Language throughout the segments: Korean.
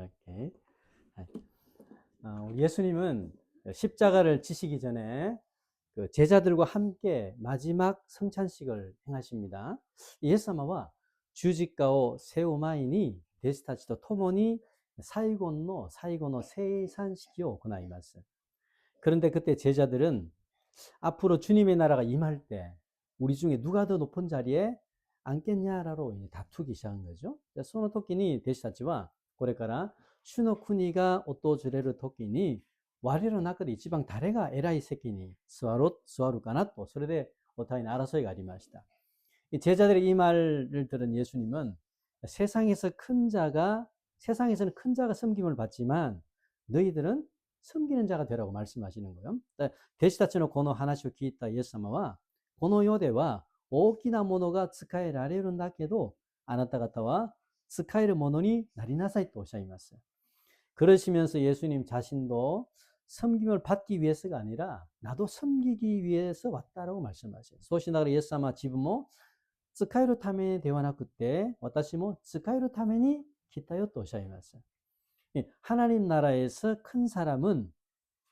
오케이. 우리 예수님은 십자가를 지시기 전에 그 제자들과 함께 마지막 성찬식을 행하십니다. イエス様は十字架を背負う前に弟子たちと共に最後の聖餐式を行います。 그런데 그때 제자들은 앞으로 주님의 나라가 임할 때 우리 중에 누가 더 높은 자리에 앉겠냐라로 다투기 시작한 거죠. その時に弟子たちはこれから主の国が訪れる時に我の中で一番誰が偉い席に座るかなとそれでお互いに争いがありました。이 제자들의 이 말을 들은 예수님은 세상에서는 큰 자가 섬김을 받지만 너희들은 섬기는 자가 되라고 말씀하시는 거예요. 弟子たちのこの話を聞いたイエス様は、この世では大きなものが使えられるんだけど、あなた方は使えるものになりなさいとおっしゃいます。 그러시면서 예수님 자신도 섬김을 받기 위해서가 아니라 나도 섬기기 위해서 왔다라고 말씀하셔요. そうしながらイエス様は自分も使えるためではなくて私も使えるために来たよとおっしゃいます。 하나님 나라에서 큰 사람은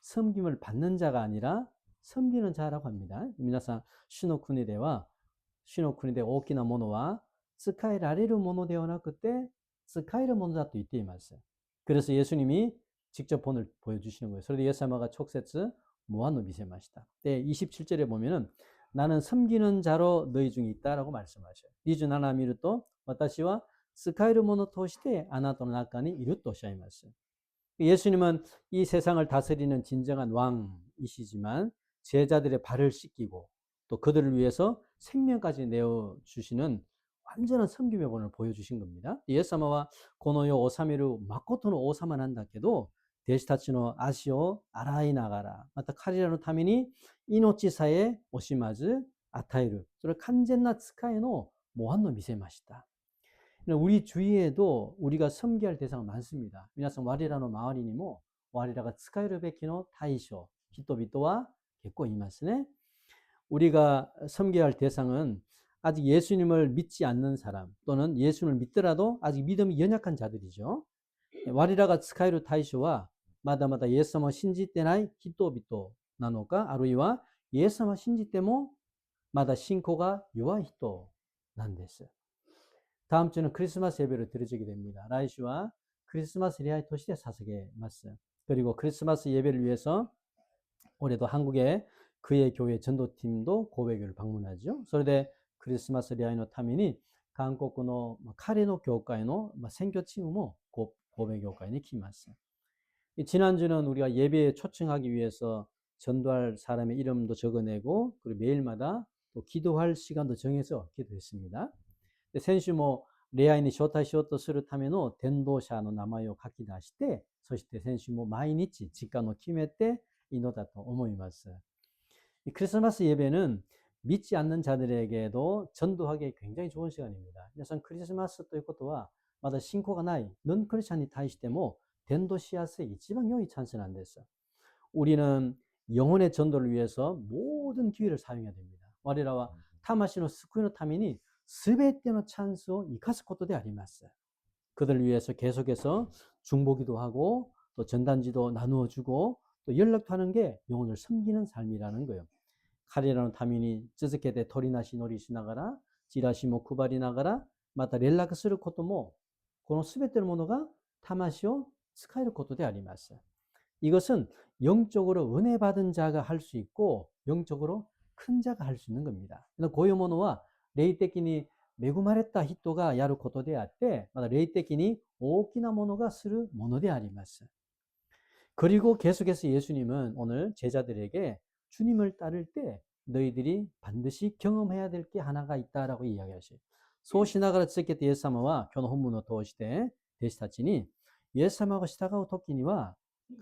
섬김을 받는 자가 아니라 섬기는 자라고 합니다. 皆さん、主の国で大きなものは使えられるものではなくて使えるものだと言っています。 그래서 예수님이 직접 본을 보여주시는 거예요. 그래서 예수님가 촉세츠 모한노 미세마시다. 27절에 보면은 나는 섬기는 자로 너희 중에 있다라고 말씀하셔요. 니주 나나 미루또 와타시와 스카이르 모노 토시테 아나토노 나카니 이루또 오샤이마스. 예수님은 이 세상을 다스리는 진정한 왕이시지만 제자들의 발을 씻기고 또 그들을 위해서 생명까지 내어주시는 완전한 섬김의 본을 보여주신 겁니다. イエス様はこの世を治める誠の王様なんだけど、弟子たちの足を洗いながら、また彼らのために命さえ惜しまず与える、それ完全な使いの모함을見せました。 우리 주위에도 우리가 섬겨야 할 대상은 많습니다. 皆さん我らの周りにも我らが使えるべきの対象、人々は結構いますね。 우리가 섬겨야 할 대상은 아직 예수님을 믿지 않는 사람 또는 예수님을 믿더라도 아직 믿음이 연약한 자들이죠. 와리라가 스카이루 타이쇼와 마다마다 예수様を信じてない人々なのか、あるいはイエス様を信じてもまだ信仰が弱い人なんです。 다음 주는 크리스마스 예배를 드려지게 됩니다. 来週は 크리스마스礼拝として捧げます. 그리고 크리스마스 예배를 위해서 올해도 한국에 그의 교회 전도팀도 고베교를 방문하죠. それで 크리스마스礼拝のために韓国の彼の教会の選挙チームも고베 교회에来ます. 지난주는 우리가 예배에 초청하기 위해서 전도할 사람의 이름도 적어내고 그리고 매일마다 또 기도할 시간도 정해서 기도했습니다. 先週も礼拝に招待しようとするための伝道者の名前を書き出して、そして先週も毎日時間を決めて祈ったと思います. 이 크리스마스 예배는 믿지 않는 자들에게도 전도하기 굉장히 좋은 시간입니다. 皆さん 크리스마스 ということはまだ信仰がないノンクリスチャンに対しても伝道しやすい一番良いチャンスなんです. 우리는 영혼의 전도를 위해서 모든 기회를 사용해야 됩니다. 我らは魂の救いのために全てのチャンスを生かすことであります. 그들을 위해서 계속해서 중보기도 하고 또 전단지도 나누어 주고 또 연락도 하는 게 영혼을 섬기는 삶이라는 거예요. 彼らのために続けて取りなし乗りしながらチラシも配りながらまた連絡することもこの全てのものが魂を使えることであります. 이것은 영적으로 은혜 받은 자가 할 수 있고 영적으로 큰 자가 할 수 있는 겁니다. こういうものは霊的に恵まれた人がやることであって、また霊的に大きなものがするものであります. 그리고 계속해서 예수님은 오늘 제자들에게 주님을 따를 때 너희들이 반드시 경험해야 될 게 하나가 있다라고 이야기하셔요. そうしながら続けてイエス様は今日の本文を通して弟子たちにイエス様が従う時には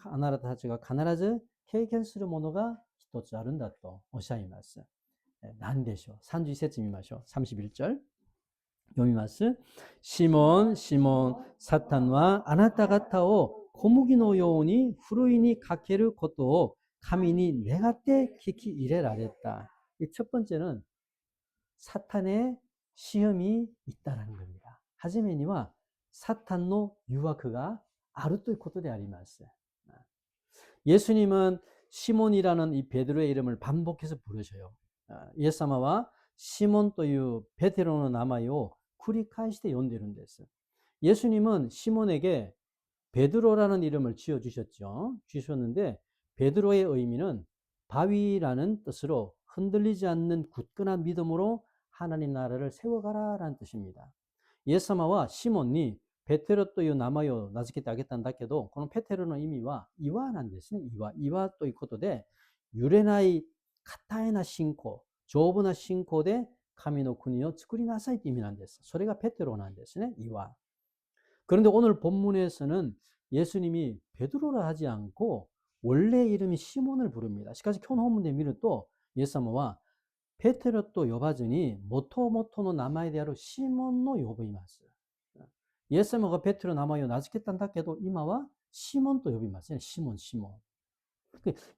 あなたたちが必ず経験するものが一つあるんだとおっしゃいます。何でしょう。31節見ましょう。31절読みます。シモン、シモン、サタンはあなた方を小麦のようにふるいにかけることを神に願って聞き入れられた. 이 첫 번째는 사탄의 시험이 있다라는 겁니다. 初めにはサタンの誘惑があるということであります。예수님은 시몬이라는 이 베드로의 이름을 반복해서 부르셔요. 예수님과 시몬 という 베드로의名前を 繰り返して呼んでいるんです. 예수님은 시몬에게 베드로라는 이름을 주셨는데 베드로의 의미는 바위라는 뜻으로 흔들리지 않는 굳건한 믿음으로 하나님 나라를 세워가라라는 뜻입니다. 예수님과 시몬이 베테로 という名前を名付けてあげたんだけど、このペテロの意味は岩なんですね。岩ということで、揺れない堅いな信仰、丈夫な信仰で神の国を作りなさいという意味なんです。それがペテロなんですね。岩. 그런데 오늘 본문에서는 예수님이 베드로라 하지 않고 원래 이름이 시몬을 부릅니다. しかし今日の本文で見ると、イエス様はペテロと呼ばずに元々の名前であるシモンの呼びます。イエス様がペテロの名前を名付けたんだけど今はシモンと呼びますね。시몬.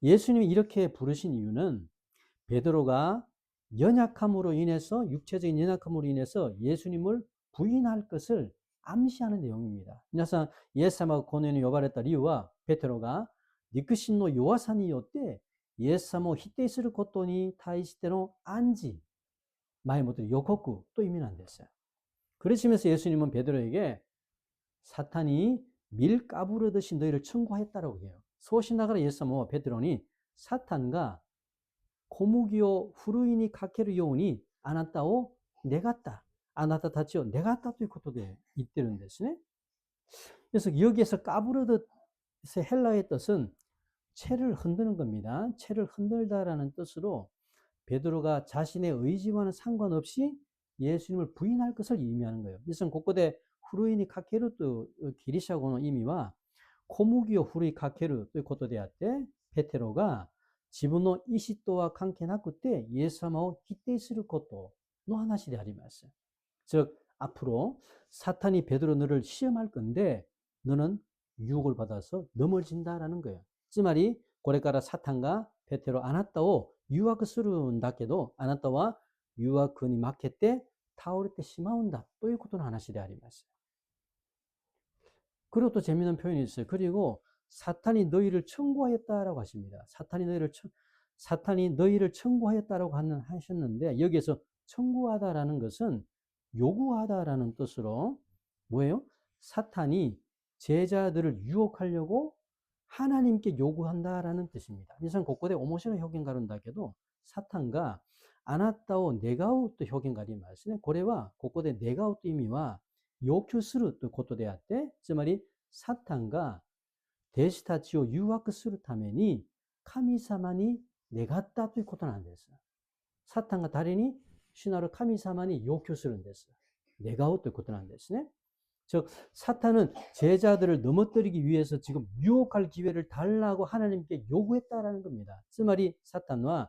예수님이 이렇게 부르신 이유는 베드로가 연약함으로 인해서 육체적인 연약함으로 인해서 예수님을 부인할 것을 암시하는 내용입니다.皆さん イエス様がこのように呼ばれた理由はペテロが肉身の弱さによってイエス様を否定することに対しての暗示、前もって予告という意味なんです. 그러시면서 예수님은 베드로에게 사탄이 밀 까부르듯이 너희를 청구하였다라고 해요. 소신나가라 예수님은 베드로니 사탄과 고무기요 후루이니 카케르 요우니 아나타오 내갔다. 아나타 타치오 내갔다ということで言ってるんですね. 그래서 여기에서 까부르듯의 헬라의 뜻은 채를 흔드는 겁니다. 채를 흔들다라는 뜻으로 베드로가 자신의 의지와는 상관없이 예수님을 부인할 것을 의미하는 거예요. 이것은 곳곳에 후루이니 카케르 또 기리샤고의 의미와 고무기요 후루이 카케르ということであって 베테로가 自分の意思とは関係なくてイエス様を否定することの話であります. 즉 앞으로 사탄이 베드로 너를 시험할 건데 너는 유혹을 받아서 넘어진다라는 거예요. つまりこれからサタンがペテロあなたを誘惑するんだけどあなたは誘惑に負けて倒れてしまうんだということの話であります. 그리고 또 재미있는 표현이 있어요. 그리고 사탄이 너희를 청구하였다라고 하십니다. 사탄이 너희를 청구하였다라고 하셨는데 여기에서 청구하다라는 것은 요구하다라는 뜻으로 뭐예요? 사탄이 제자들을 유혹하려고 하나님께 요구한다라는 뜻입니다. 이상 곳곳에 오모시노 표현があるんだけど 사탄과 아나타오 네가우と表現がありますね。これはここで願うという意味は要求するということであって、つまりサタンが弟子たちを誘惑するために神様に願ったということなんです。サタンが誰に主なる神様に要求するんです。願うということなんですね。즉 사탄은 제자들을 넘어뜨리기 위해서 지금 유혹할 기회를 달라고 하나님께 요구했다라는 겁니다. つまり 사탄은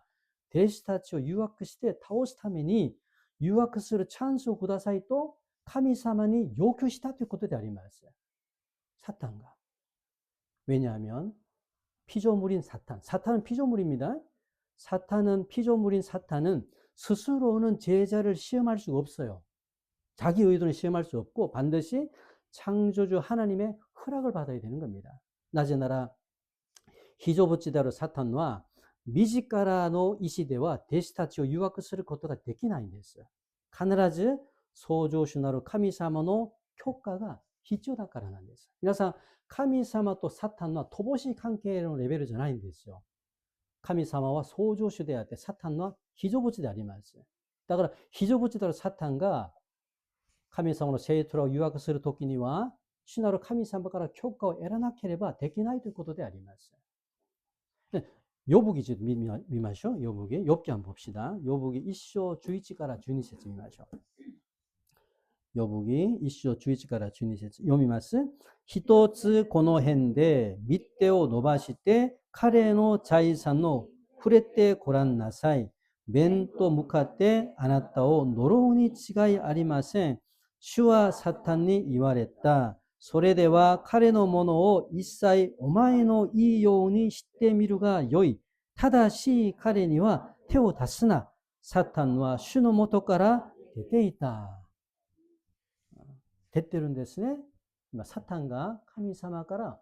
弟子たちを誘惑して倒すために誘惑するチャンスをくださいと神様に要求したということであります。 사탄과. 왜냐하면 피조물인 사탄은 피조물입니다. 피조물인 사탄은 스스로는 제자를 시험할 수가 없어요. 자기 의도는 시험할 수 없고 반드시 창조주 하나님의 허락을 받아야 되는 겁니다. 나제나라 히조부치다로 사탄과 미지카라の意志では弟子たちを誘惑することができないんです。必ず創造主なる神様の許可が必要だからなんです。皆さん、神様とサタンは乏しい関係のレベルじゃないんですよ。神様は創造主であって、サタンは非常物であります。だから非常物であるサタンが神様の生徒を誘惑するときには、主なる神様から許可を得らなければできないということであります。요북이 미마쇼. 요북이 욥기 한번 봅시다. 요북이 1章 11から12節 미마쇼. 요북이 1章 11から12節読みます。一つこの辺で御手を伸ばして彼の財産を触れてごらんなさい。面と向かってあなたを呪うに違いありません。主はサタンに言われた。それでは彼のものを一切お前のいいようにしてみるがよい。ただし彼には手を出すな。サタンは主のもとから出ていた。出てるんですね。 사탄과 카미사마から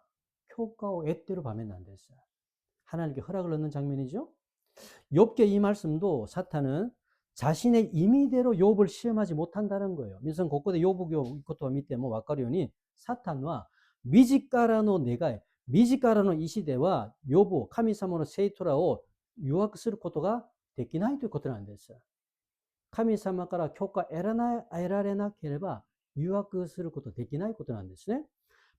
교과を애대로 밤에는 안 됐어요. 하나님께 허락을 얻는 장면이죠. 욥의 이 말씀도 사탄은 자신의 임의대로 욥을 시험하지 못한다는 거예요. 민선 곳곳에 욥의 것도 밑에 뭐 와까리오니 사탄과 미지가라노 내가 미지가라노 이 시대와 욥 카미사모노 세이토라오 유학することができないということなんです。神様から許可得られなければ誘惑することできないことなんですね。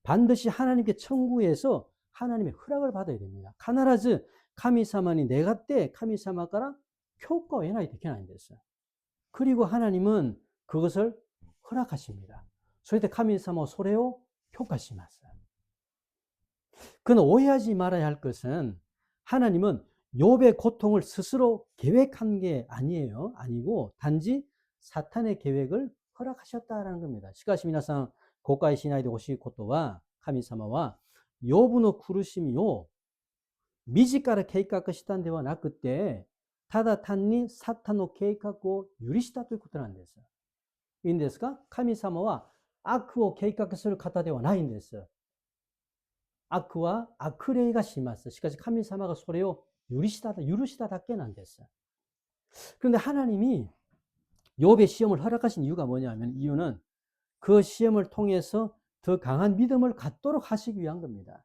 반드시 하나님께 청구해서 하나님의 허락을 받아야 됩니다. 必ず神様に願って神様から許可を得ないといけないんです。 그리고 하나님은 그것을 허락하십니다. それで神様はそれを許可します。 그는 오해하지 말아야 할 것은 하나님은 욥의 고통을 스스로 계획한 게 아니고 단지 사탄의 계획을 허락하셨다라는 겁니다. しかし皆さん誤解しないでほしいことは神様は욥の苦しみを自ら計画したんではなくてただ単にサタンの計画を許したということなんです。いいんですか？神様は悪を計画する方ではないんです。悪は悪霊がします。しかし神様がそれを許しただけなんです。 그런데 하나님이 욥의 시험을 허락하신 이유가 뭐냐면 이유는 그 시험을 통해서 더 강한 믿음을 갖도록 하시기 위한 겁니다.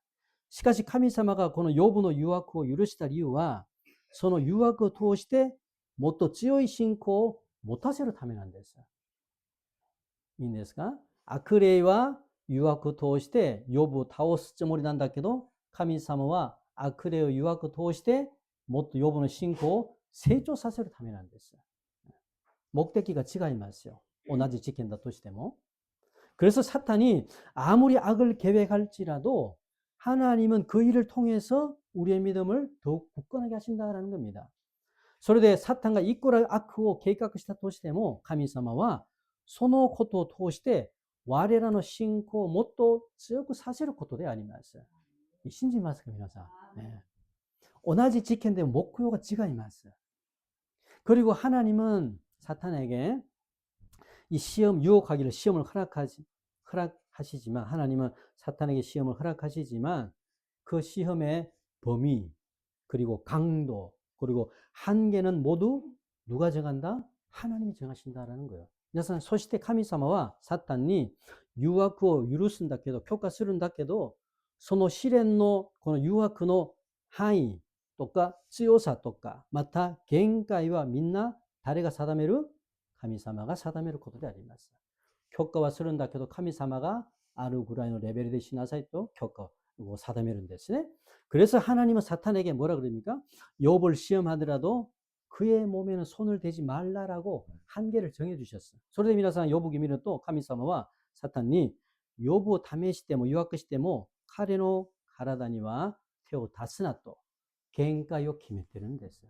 しかし神様がこの욥の誘惑を許した理由はその誘惑を通してもっと強い信仰を持たせるためなんです。いいんですか？悪霊は誘惑を通して욥を倒すつもりなんだけど神様は悪霊を誘惑を通してもっと욥の信仰を成長させるためなんです。 목적지가 違いますよ. 同じ事件だとしても. 그래서 사탄이 아무리 악을 계획할지라도 하나님은 그 일을 통해서 우리의 믿음을 더욱 굳건하게 하신다라는 겁니다. それでサタンがいくら悪を計画したとしても神様はそのことを通して我らの信仰をもっと強くさせることであります。信じますか皆さん。네. 同じ事件でも目標が違います. 그리고 하나님은 사탄에게 이 시험 유혹하기를 시험을 허락하시지만 하나님은 사탄에게 시험을 허락하시지만 그 시험의 범위 그리고 강도 그리고 한계는 모두 누가 정한다? 하나님이 정하신다라는 거예요. 皆さん、そして神様はサタンに誘惑を許すんだけど、許可するんだけど、その試練のこの誘惑の範囲とか強さとか、また限界はみんな誰が定める？神様が定めることであります。許可はするんだけど、神様があるぐらいのレベルでしなさいと許可を定めるんですね。 그래서 하나님은 사탄에게 뭐라 그럽니까? 욥을 시험하더라도 그의 몸에는 손을 대지 말라라고 한계를 정해 주셨어요. それで皆さん욥を見ると神様はサタンに욥を試しても誘惑しても彼の体には手を出すなと限界を決めてるんです。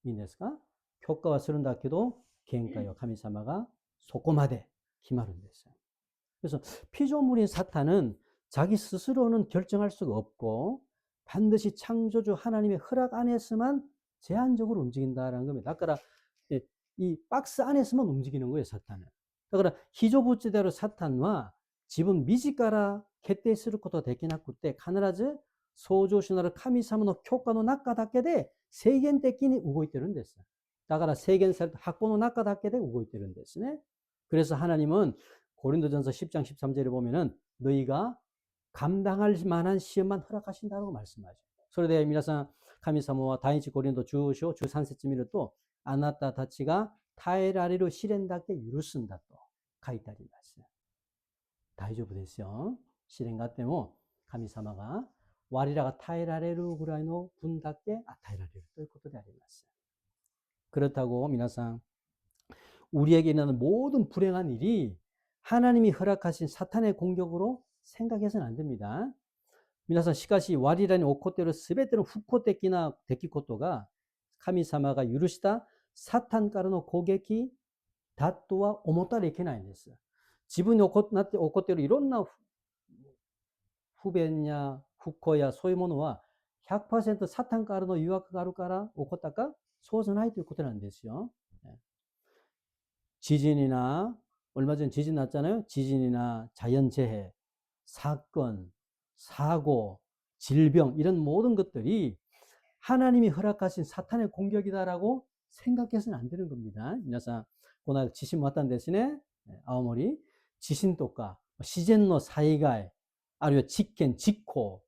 いいんですか？許可はするんだけど限界は神様がそこまで決まるんです。 그래서 피조물인 사탄은 자기 스스로는 결정할 수가 없고 반드시 창조주 하나님의 허락 안에서만 제한적으로 움직인다라는 겁니다. 아까 이 박스 안에서만 움직이는 거예요, 사탄은. 그러니까 히조부지대로 사탄과 지분 미지가라決定することできなくて必ず創造主なる神様の許可の中だけで制限的に動いてるんです。だから制限された箱の中だけで動いてるんですね. 그래서 하나님은 고린도전서 10장 13절에 보면은 너희가 감당할 만한 시험만 허락하신다고 말씀하죠. それで皆さん神様は第一コリント10章13節見るとあなたたちが耐えられる試練だけ許すんだと書いてあります。大丈夫ですよ。試練があっても神様が我らが耐えられるぐらいの分だけ与えられるということであります。 그렇다고 皆さん 우리에게 있는 모든 불행한 일이 하나님이 허락하신 사탄의 공격으로 생각해서는 안 됩니다. 皆さんしかし我らに起こっている全ての不幸的な出来事が神様が許したサタンからの攻撃だとは思ったらいけないんです。自分に起こっているいろんな不便や不幸やそういうものは 100%サタンからの誘惑があるから起こったかそうじゃないということなんですよ。 지진이나 얼마 전 지진 났잖아요. 지진이나 자연재해 사건, 사고, 질병 이런 모든 것들이 하나님이 허락하신 사탄의 공격이다라고 생각해서는 안 되는 겁니다.皆さん, この地震もあったん 대신에 아오모리 지신とか自然の災害あるいは実験、実行、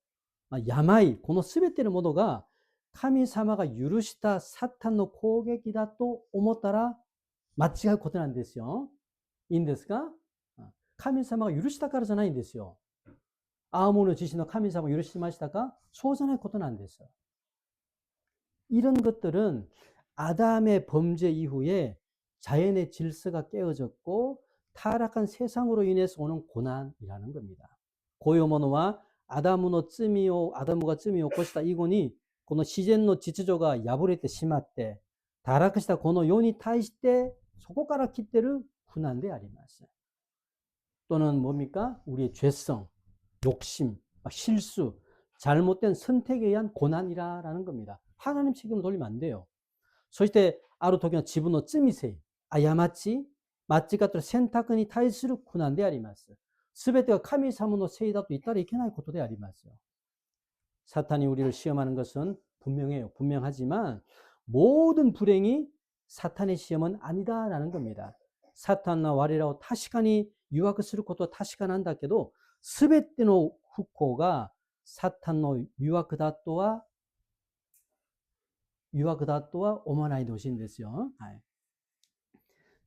病、この全てのものが神様が許したサタンの攻撃だと思ったら間違うことなんですよ。いいんですか？神様が許したからじゃないんですよ。アーモの地震の神様が許しましたか？そうじゃないことなんです。 이런 것들은 아담의 범죄 이후에 자연의 질서가 깨어졌고 타락한 세상으로 인해서 오는 고난이라는 겁니다. 고요모노와 아다무가 쯤이 올 것이다. 이거니 この自然の秩序が破れてしまって堕落したこの世に対してそこから来てる苦難であります。 또는 뭡니까? 우리의 죄성, 욕심, 실수, 잘못된 선택에 의한 고난이라는 겁니다. 하나님 책임을 돌리면 안 돼요. そしてある時の自分の罪性、過ち、間違った選択に対する苦難であります。すべてが神様のせいだと言ったらいけないことでありますよ。 사탄이 우리를 시험하는 것은 분명해요. 분명하지만 모든 불행이 사탄의 시험은 아니다라는 겁니다. 사탄과 와리라고 타시간이 유학을することは確かなんだけど、すべての不幸がサタンの誘惑だとは思わないでほしいんですよ。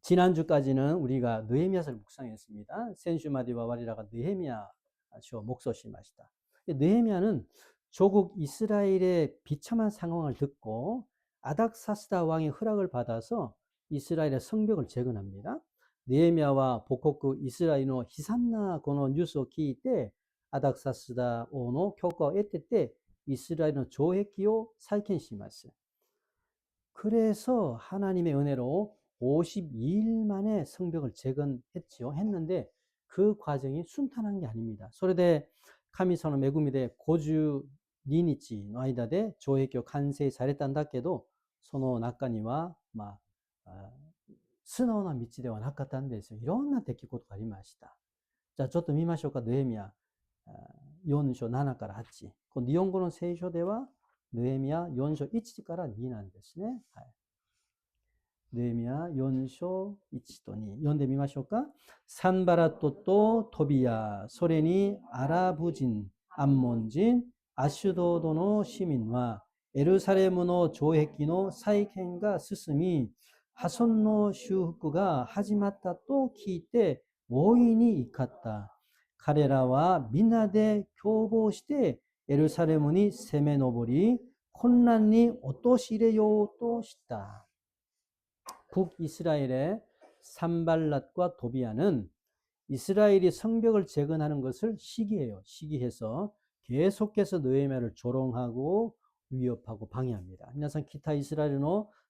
지난주까지는 우리가 느헤미야서를 묵상했습니다. 센슈마디와 와리라가 느헤미야서 목소시마시다. 느헤미야는 조국 이스라엘의 비참한 상황을 듣고 아닥사스다 왕의 허락을 받아서 이스라엘의 성벽을 재건합니다. 느헤미야와 보코크 이스라엘의 히산나 고노 뉴스を聞いて 아닥사스다王の許可を得てて 이스라엘의 조획기を再建します. 그래서 하나님의 은혜로 52일 만에 성벽을 재건했지요. 했는데 그 과정이 순탄한 게 아닙니다. それで神様の恵みで52日の間で城壁を完成されたんだけど、その中には素直な道ではなかったんですよ。いろんな出来事がありました。じゃあちょっと見ましょうか。느헤미야4章7から8。この日本語の聖書では느헤미야4章1から2なんですね。はい。느헤미야4章1と2。読んでみましょうか。サンバラットとトビア、それにアラブ人、アンモン人、アシュドードの市民はエルサレムの城壁の再建が進み、破損の修復が始まったと聞いて大いに怒った。彼らはみんなで共謀してエルサレムに攻め上り、混乱に陥れようとした。 북이스라엘의 산발랏과 도비아는 이스라엘이 성벽을 재건하는 것을 시기해요. 시기해서 계속해서 느헤미야를 조롱하고 위협하고 방해합니다. 皆さん 기타 이스라엘의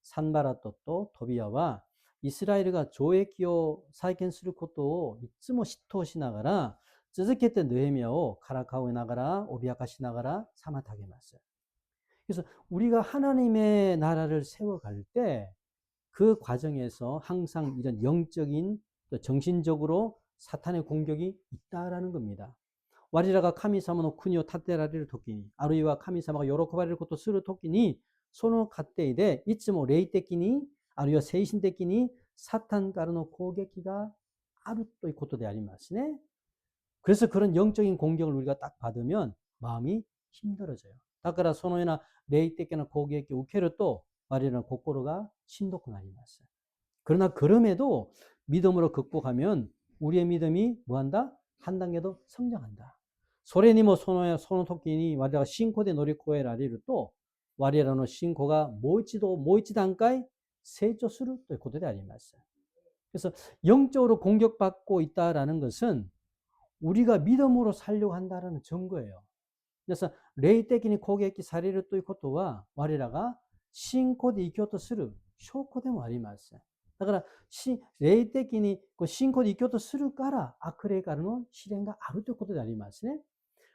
산발랏도 도비아와 이스라엘가 조획기を再建することをいつも嫉妬しながら続けて 느헤미야をからかいながら脅かしながら妨げます. 그래서 우리가 하나님의 나라를 세워갈 때 그 과정에서 항상 이런 영적인 또 정신적으로 사탄의 공격이 있다라는 겁니다. 와리라가 카미사마노 쿠니오 타테라리를 토끼니 아루이와 카미사마가 요로코바리를 것도 스르 토끼니 소노 카테이데 이츠모 레이 때끼니 아루이와 세이신 때끼니 사탄 가르노 고객기가 아루또 이 것도 데 아리마스네. 그래서 그런 영적인 공격을 우리가 딱 받으면 마음이 힘들어져요. 다까라 소노이나 레이 때끼나 고객기 우케를 또 와리라는 고꼬로가 신도쿠 나리마스. 그러나 그럼에도 믿음으로 극복하면 우리의 믿음이 뭐한다? 한 단계 더 성장한다. 소레니모 소노 토끼니 와리라가 신코데 노리코에 라리를 또 와리라노 신코가 모이치 단가에 세조수를 또 고도데 아리마스. 그래서 영적으로 공격받고 있다라는 것은 우리가 믿음으로 살려고 한다라는 증거예요. 그래서 레이 때끼니 고객기 사리를 또 이 것도와 와리라가 信仰で生きようとする証拠でもあります。だから霊的に信仰で生きようとするから悪霊からの試練があるということでありますね。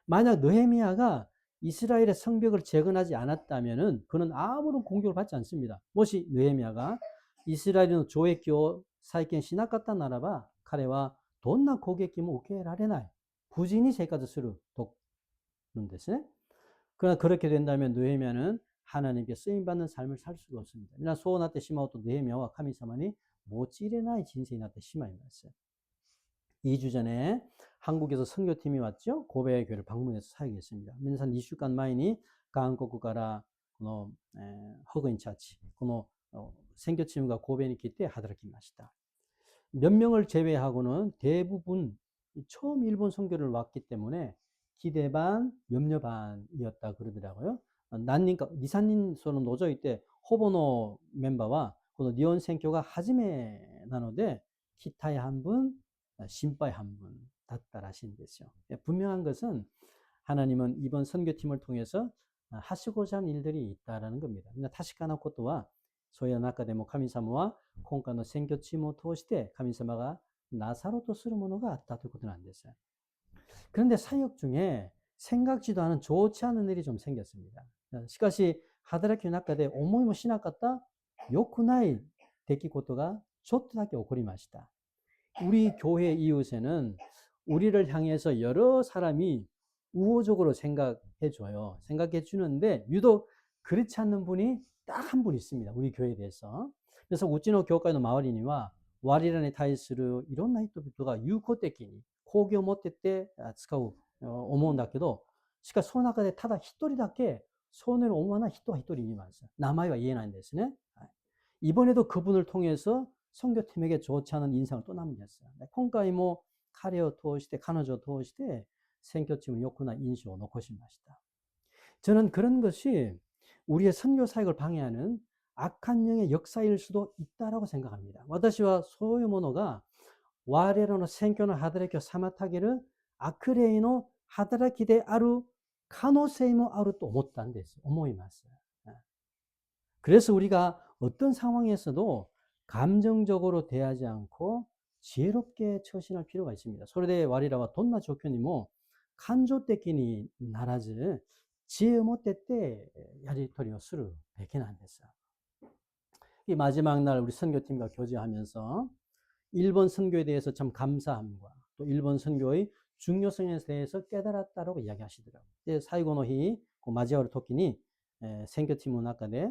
만약 느헤미야가 이스라엘의 성벽을 재건하지 않았다면은 그는 아무런 공격을 받지 않습니다. 모시 느헤미야가 이스라엘의 조획기を再建しなかったならば彼はどんな攻撃も受けられない。 부진이 세까지 스루 돕는 데스. 그러나 그렇게 된다면 느헤미야는 하나님께 쓰임받는 삶을 살 수가 없습니다. 나 소원할 심하고 또 느헤미야와 카미사만이 모찌레나의 진생이 나때 심하게 났어요. 2주 전에 한국에서 선교팀이 왔죠. 고베의 교회를 방문해서 사역했습니다. 민산 2週間 前に 韓国からこの保護チャーチこの選挙チームが神戸に来て働きました。몇 명을 제외하고는 대부분 처음 일본 선교를 왔기 때문에 기대 반, 염려 반이었다 그러더라고요. 난님, 니산님 소는 노조 이때 호보노 멤버와 니온 선교가 하지메 나노데 기타의 한 분, 신바의 한 분 다ったらしいんですよ. 분명한 것은 하나님은 이번 선교팀을 통해서 하시고자 하는 일들이 있다라는 겁니다. 타시카나 코토와 소위의中でも神様は今回の選挙チームを通して神様がなさろうとするものがあったということなんです. 그런데 사역 중에 생각지도 않은 좋지 않은 일이 좀 생겼습니다. しかし働きの中で思いもしなかった良くない出来事がちょっとだけ起こりました. 우리 교회 이웃에는 우리를 향해서 여러 사람이 우호적으로 생각해 줘요. 생각해 주는데 유독 그렇지 않는 분이 딱 한 분 있습니다. 우리 교회에 대해서. 그래서 우찌노 교회의 마을이니와 와리라네 타이스르 이런 나이토비토가 유코테키니 고교 못했대使う 思うんだけどしかしその中でただ一人だけ손을 옹호하는人は一人います. 名前は言えないんですね. 이번에도 그분을 통해서 선교팀에게 좋지 않은 인상을 또 남겼어요. 今回も彼を通して彼女を通して선교팀은良くない印象を残しました. 저는 그런 것이 우리의 선교 사역을 방해하는 악한 영의 역사일 수도 있다라고 생각합니다. 私はそういうものが我らの選挙の働きを妨げる悪霊の働きである可能性もあると思ったんです。思います. 그래서 우리가 어떤 상황에서도 감정적으로 대하지 않고 지혜롭게 처신할 필요가 있습니다. それで我らはどんな状況にも感情的にならず知恵を持ってってやり取りをするべきなんです. 이 마지막 날 우리 선교팀과 교제하면서 일본 선교에 대해서 참 감사함과 또 일본 선교의 중요성에 대해서 깨달았다라고 이야기하시더라고요. 最後の日、交わる時に選挙チームの中で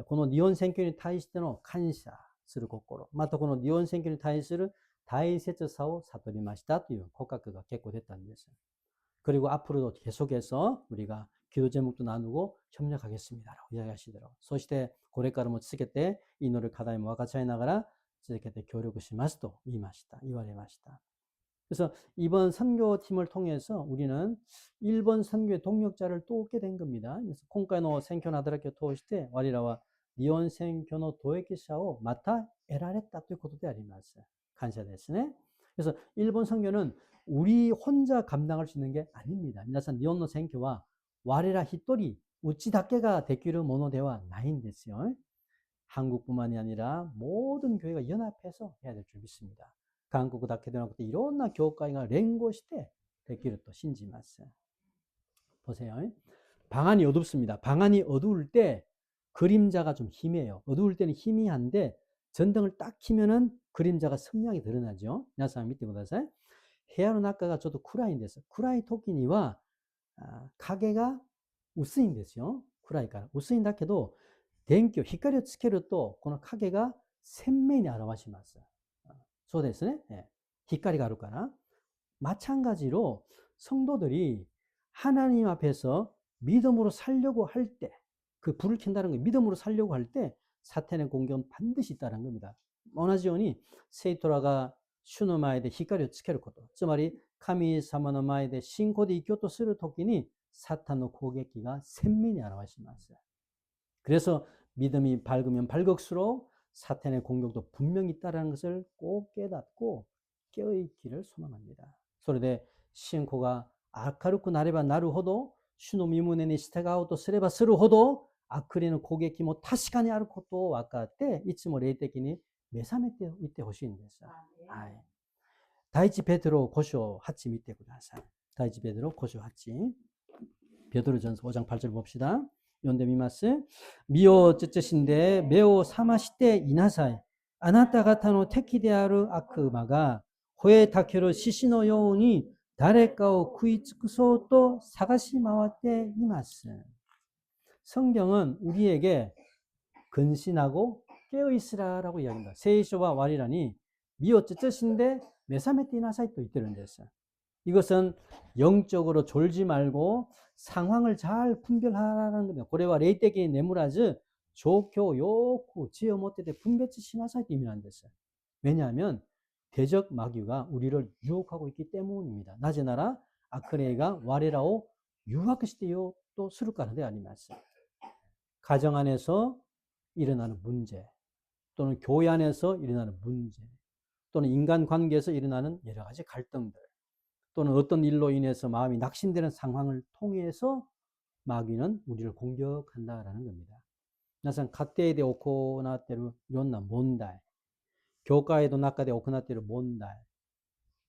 この日本選挙に対しての感謝する心、またこの日本選挙に対する大切さを悟りましたという告白が結構出たんです. 그리고 앞으로도 계속해서 우리가 기도 제목도 나누고 협력하겠습니다라고 이야기하시더라고요. そしてこれからも続けて祈る課題も分かち合いながら続けて協力しますと言われました. 그래서 이번 선교팀을 통해서 우리는 일본 선교의 동력자를 또 얻게 된 겁니다. 그래서 今回の選挙の働きを通して我らは日本選挙の投益者をまた得られたということであります. 감사드리네. 그래서 일본 선교는 우리 혼자 감당할 수 있는 게 아닙니다. 皆さん日本の選挙は我ら一人うちだけができるものではないんですよ. 한국뿐만이 아니라 모든 교회가 연합해서 해야 될 줄 믿습니다. 한국だけでなくていろんな教会が連合してできると信じます. 보세요. 방안이 어둡습니다. 방안이 어두울 때 그림자가 좀 희미해요. 어두울 때는 희미한데 전등을 딱 켜면은 그림자가 선명하게 드러나죠. 皆さん見てください. 部屋の中がちょっと暗いんです. 暗い時には影が薄いんですよ. 暗いから。薄いんだけど電気を光をつけるとこの影が鮮明に表します. そうですね.光があるから. 마찬가지로 성도들이 하나님 앞에서 믿음으로 살려고 할 때, 그 불을 켠다는 거 믿음으로 살려고 할 때 사탄의 공격은 반드시 있다는 겁니다. 同じように生徒らが主の前で光をつけること、つまり神様の前で信仰で生きようとするときにサタンの攻撃が鮮明に表します. 그래서 믿음이 밝으면 밝을수록 사탄의 공격도 분명히 있다는 것을 꼭 깨닫고 깨어있기를 소망합니다. それで信仰が明るくなればなるほど主の御胸に従おうとすればするほど悪霊の攻撃も確かにあることを分かっていつも霊的に目覚めていってほしいんです。はい。第一ペテロ5章8見てください。第一ペテロ5章8。베드로전서 5장 8절 봅시다. 연대미마스 미오 쯔쯔신데 매우 사마시테 이나사이 아나타 가타노 테키데아르 아크마가 호에 타케로 시시노 요운이 誰かを食い尽くそうと探し回っています。 성경은 우리에게 근신하고 깨어있으라라고 이야기합니다. 세이쇼와 와리라니 미오쩌쩌신데 메사메띠나사이 또 이때는 됐어요. 이것은 영적으로 졸지 말고 상황을 잘 분별하라는 겁니다. 고래와 레이떼기 네무라즈 조교 요쿠 지어 못때 분배치 시나사이 의미는 됐어요. 왜냐하면 대적 마귀가 우리를 유혹하고 있기 때문입니다. 나제나라 아크레이가 와레라오 유학시대요 또 수룩가는데 아니마스. 가정 안에서 일어나는 문제 또는 교회 안에서 일어나는 문제 또는 인간관계에서 일어나는 여러 가지 갈등들 또는 어떤 일로 인해서 마음이 낙심되는 상황을 통해서 마귀는 우리를 공격한다라는 겁니다. 皆さん家庭で行っているいろんな問題、教会の中で行っている問題、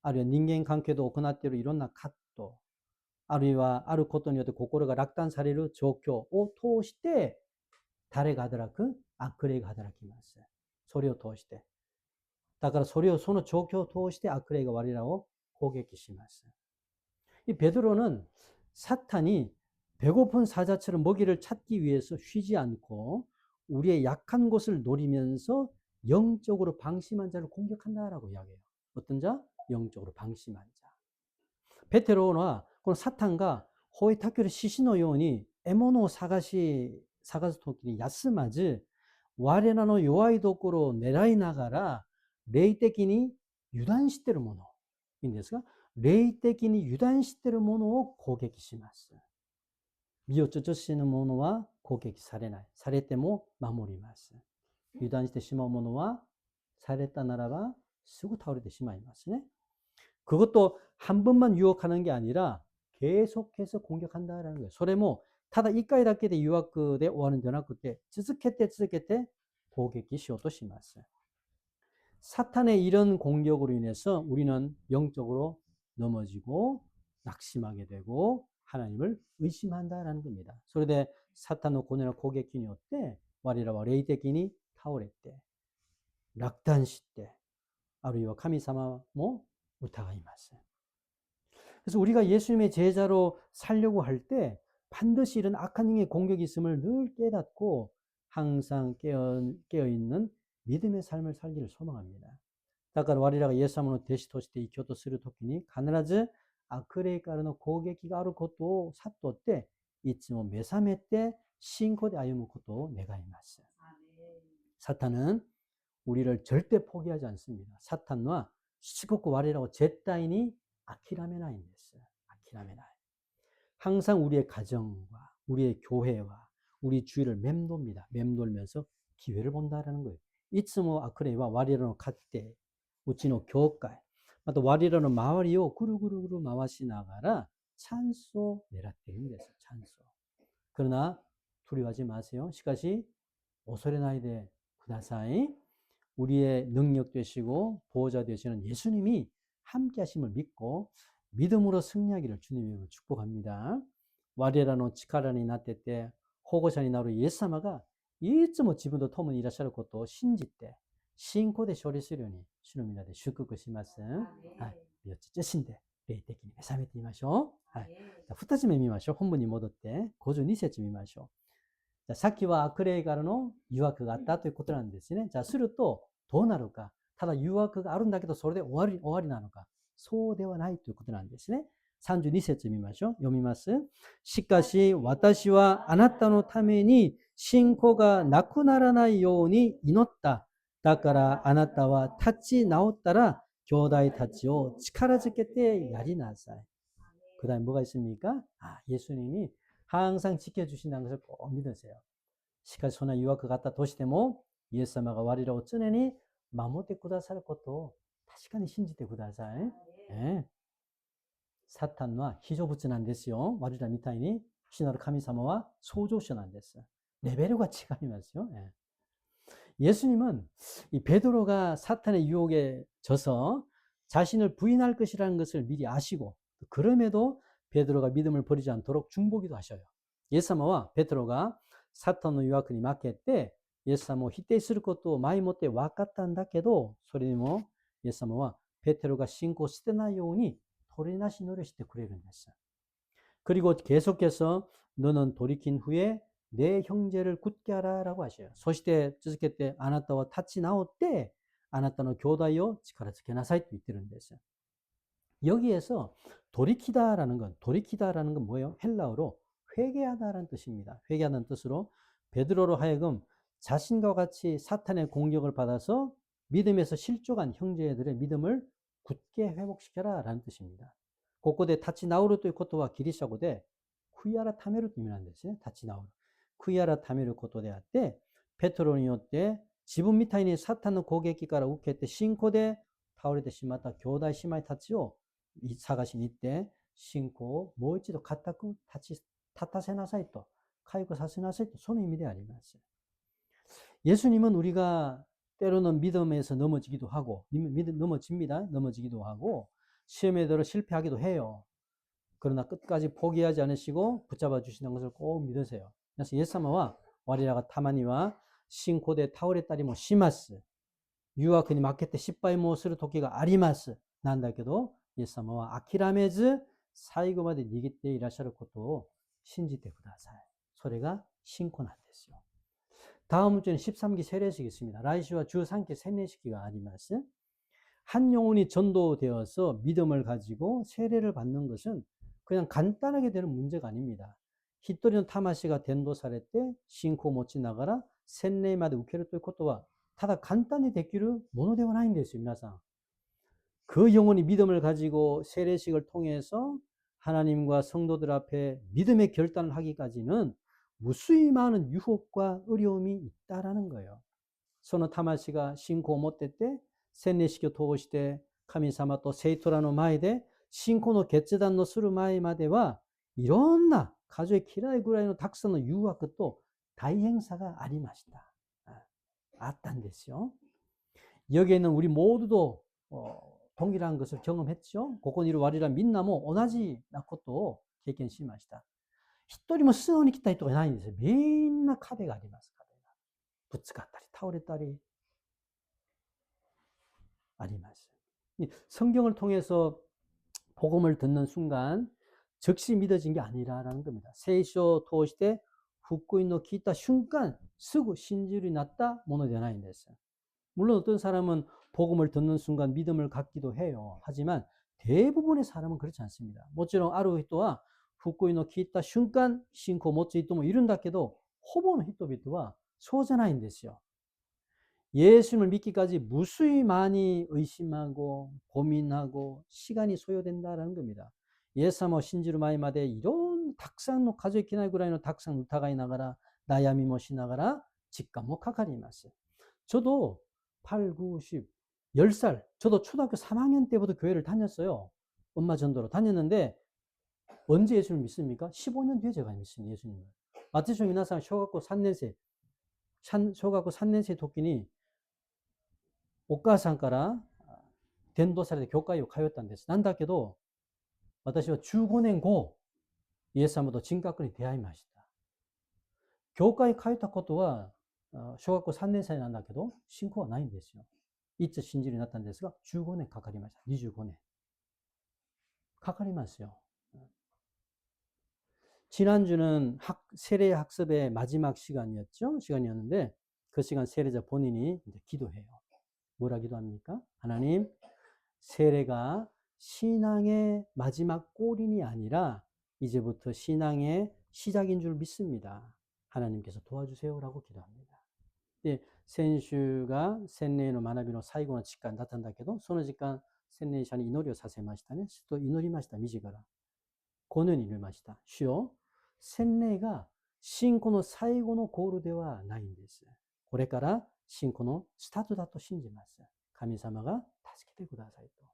あるいは人間関係で行っているいろんな葛藤、あるいはあることによって心が落胆される状況を通して誰が働く？悪霊が働きます。それを通して。だからそれをその状況を通して悪霊が我らを攻撃します。이 베드로는 사탄이 배고픈 사자처럼 먹이를 찾기 위해서 쉬지 않고 우리의 약한 곳을 노리면서 영적으로 방심한 자를 공격한다라고 이야기해요. 어떤 자? 영적으로 방심한 자. 베테로나 사탄과 호의 타교의 시시노 요원이 에모노 사가시 토끼니 야스마즈 와레나노 요아이 도코로 내라이 나가라 레이테키니 유단시테르 모노 인데스가 레이테키니 유단시테르 모노 고객이 시마스. 身を著しぬ者は攻撃されない。されても守ります。油断してしまう者はされたならばすぐ倒れてしまいますね。 그것도 한 번만 유혹하는 게 아니라 계속해서 공격한다라는 거예요.それもただ1回だけで誘惑で終わるんじゃなくて続けて攻撃しようとします。 사탄의 이런 공격으로 인해서 우리는 영적으로 넘어지고 낙심하게 되고 하나님을 의심한다라는 겁니다. それでサタンのこのような攻撃によって我らは霊的に倒れて落胆してあるいは神様も疑います。 그래서 우리가 예수님의 제자로 살려고 할 때 반드시 이런 악한 영의 공격이 있음을 늘 깨닫고 항상 깨어있는 믿음의 삶을 살기를 소망합니다. だから我らがイエス様の弟子として生きようとするときに必ず悪霊からの攻撃があることを悟っていつも目覚めて信仰で歩むことを願います。 사탄은 우리를 절대 포기하지 않습니다. 사탄과 시고고 와리라고絶対に 諦めないんです. 諦めない. 항상 우리의 가정과 우리의 교회와 우리 주위를 맴돕니다. 맴돌면서 기회를 본다라는 거예요. いつも悪霊は我らの家庭、うちの教会、また我らの周りをぐるぐるぐる回しながらチャンスを狙っているんです. 찬스. 그러나 두려워하지 마세요. しかし恐れないでください. 우리의 능력 되시고 보호자 되시는 예수님이 함께 하심을 믿고 믿음으로 승리하기를 주님으로 축복합니다. 我らの力になってて保護者になるイエス様がいつも自分と共にいらっしゃることを信じて信仰で勝利するように主の皆で祝福します。はい。身を慎んで霊的に目覚めてみましょう。はい。2つ目見ましょう。本文に戻って52節見ましょう。さっきは悪霊からの誘惑があったということなんですね。じゃあするとどうなるか。ただ誘惑があるんだけどそれで終わりなのか。そうではないということなんですね。32節見ましょう。読みます。しかし私はあなたのために信仰がなくならないように祈った。だからあなたは立ち直ったら兄弟たちを力づけてやりなさい. 그 다음에 뭐가 있습니까? 예수님이 항상 지켜주신다는 것을 꼭 믿으세요. しかしそんな誘惑があったとしてもイエス様が我らを常に守ってくださることを確かに信じてください. 네. 사탄과 희조부츠なんですよ.我らみたいに主なる神様は創造主なんです. 레벨이違いますよ. 네. 예수님은 이 베드로가 사탄의 유혹에 져서 자신을 부인할 것이라는 것을 미리 아시고 그럼에도 베드로가 믿음을 버리지 않도록 중보기도 하셔요. イエス様はペテロがサタンの誘惑に負けてイエス様を否定することを前もって分かったんだけどそれでもイエス様はペテロが信仰してないように 토리나시 노래시대 그래는 됐어. 그리고 계속해서 너는 돌이킨 후에 내 형제를 굳게 하라라고 하셔요. 소시대 쯔스케 때 아나타와 타치 나오 때 아나타노 교다요 치카라츠케 나사이 또 이때는 됐어요. 여기에서 돌이키다라는 건 뭐예요? 헬라어로 회개하다라는 뜻입니다. 회개하는 뜻으로 베드로로 하여금 자신과 같이 사탄의 공격을 받아서 믿음에서 실족한 형제들의 믿음을 굳게 회복시켜라 라는 뜻입니다. 고코데 타치 나우르 또 코토와 기리샤고데 쿠이아라 타메르 의미하는 데서 타치 나우르 쿠이아라 타메르 코토데 때 페트로니오 때 지분 미타이니 사탄의 고객기가라 우케 때 신코데 타오레데 시마타 교다이 시마이 타치요 사가신 이때 신고 모이치도 가타쿠 타치 타타세나사이 또 카이코 사세나사이 또 손의 의미で 아리마스. 예수님은 우리가 때로는 믿음에서 넘어지기도 하고 넘어집니다. 넘어지기도 하고 시험에 들어 실패하기도 해요. 그러나 끝까지 포기하지 않으시고 붙잡아 주시는 것을 꼭 믿으세요. 그래서 예사마와 와리라가 타마니와 신코데 타오레 딸이 뭐 시마스 유아크니 마케테 시바이모 스르 도끼가 아리마스 난다케도 예사마와 아키라메즈 사이고마데 니기테 이라샤를 것도 신지테 구다사이 소리가 신코난데스요. 다음 주에는 13기 세례식이 있습니다. 라이시와 주 3기 세례식기가 아리마스. 한 영혼이 전도되어서 믿음을 가지고 세례를 받는 것은 그냥 간단하게 되는 문제가 아닙니다. 히토리노 타마시가 덴도사레 때 신코 모치 나가라 센네마데 우케르 또 코토와 타다 간단히 됐기를 모노되고 나인 데스요.皆さん. 그 영혼이 믿음을 가지고 세례식을 통해서 하나님과 성도들 앞에 믿음의 결단을 하기까지는 무수히 많은 유혹과 어려움이 있다라는 거예요. 소노 타마시가 신코 모때 때 세례식을 통して神様と生徒らの前で信仰の決断をする前まではいろんな数えきれないぐらいのたくさんの誘惑と大変さがありました。あったんですよ。 여기에는 우리 모두도 동일한 것을 경험했죠. 고코니를 와리라 민나모 오나지 나코토経験しました。一人も素直に来た人がいないんですよ。みんな壁があります。壁がぶつかったり倒れたりあります。 성경을 통해서 복음을 듣는 순간 즉시 믿어진 게 아니라는 겁니다. 세이쇼 토시대 후쿠인노 기타 순간 쓰고 신질이 났다 모노되나인 됐어요. 물론 어떤 사람은 복음을 듣는 순간 믿음을 갖기도 해요. 하지만 대부분의 사람은 그렇지 않습니다. 모처럼 아루 히토와 후쿠인노 기타 순간 신코 모츠 히토 뭐 이른다케도 호보노 히토비토와 소자나인 됐어요. 예수님을 믿기까지 무수히 많이 의심하고 고민하고 시간이 소요된다라는 겁니다. 예사모 신지루 마이마데 이런 탁상 가족이 기나이 구라이노 탁상 누타가이 나가라 나야미 모시 나가라 직감모 카카리마스. 저도 8, 9, 10, 10살 저도 초등학교 3학년 때부터 교회를 다녔어요. 엄마 전도로 다녔는데 언제 예수님을 믿습니까? 15년 뒤에 제가 믿습니다. 예수님을. 마티쇼 미나상小学校 3年生 小学校 3年生 토끼니 お母さんから伝道されて教会を通ったんです。なんだけど、私は15年後、イエス様と人格に出会いました。教会通ったことは、小学校3年生なんだけど、信仰はないんですよ。いつ信じるようになったんですが、15年かかりました。25年。かかりますよ。 지난주는 세례 학습의 마지막 시간이었는데, 그 시간 세례자 본인이 이제 기도해요. 뭐라 기도합니까? 하나님, 세례가 신앙의 마지막 골인이 아니라 이제부터 신앙의 시작인 줄 믿습니다. 하나님께서 도와주세요라고 기도합니다. 네,先週が 洗礼の学びの最後の時間だったんだけど、その時間、洗礼者に祈りをさせましたね。と祈りました、自ら。このように祈りました。主よ、洗礼が信仰の最後のゴールではないんです。これから信仰のスタートだと信じます. 하나님가 助けてくださいと.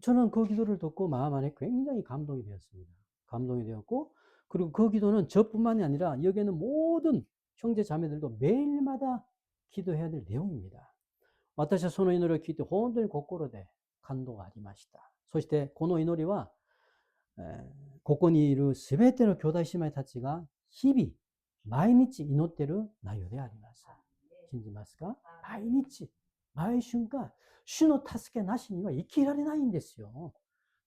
저는 그 기도를 듣고 마음 안에 굉장히 감동이 되었습니다. 감동이 되었고, 그리고 그 기도는 저뿐만이 아니라 여기에는 모든 형제 자매들도 매일마다 기도해야 될 내용입니다. 私はその祈りを聞いて本当に心で感動がありました。そしてこの祈りはここにいるすべての兄弟姉妹たちが日々毎日祈っている内容であります。信じますか？毎日、毎瞬間、主の助けなしには生きられないんですよ。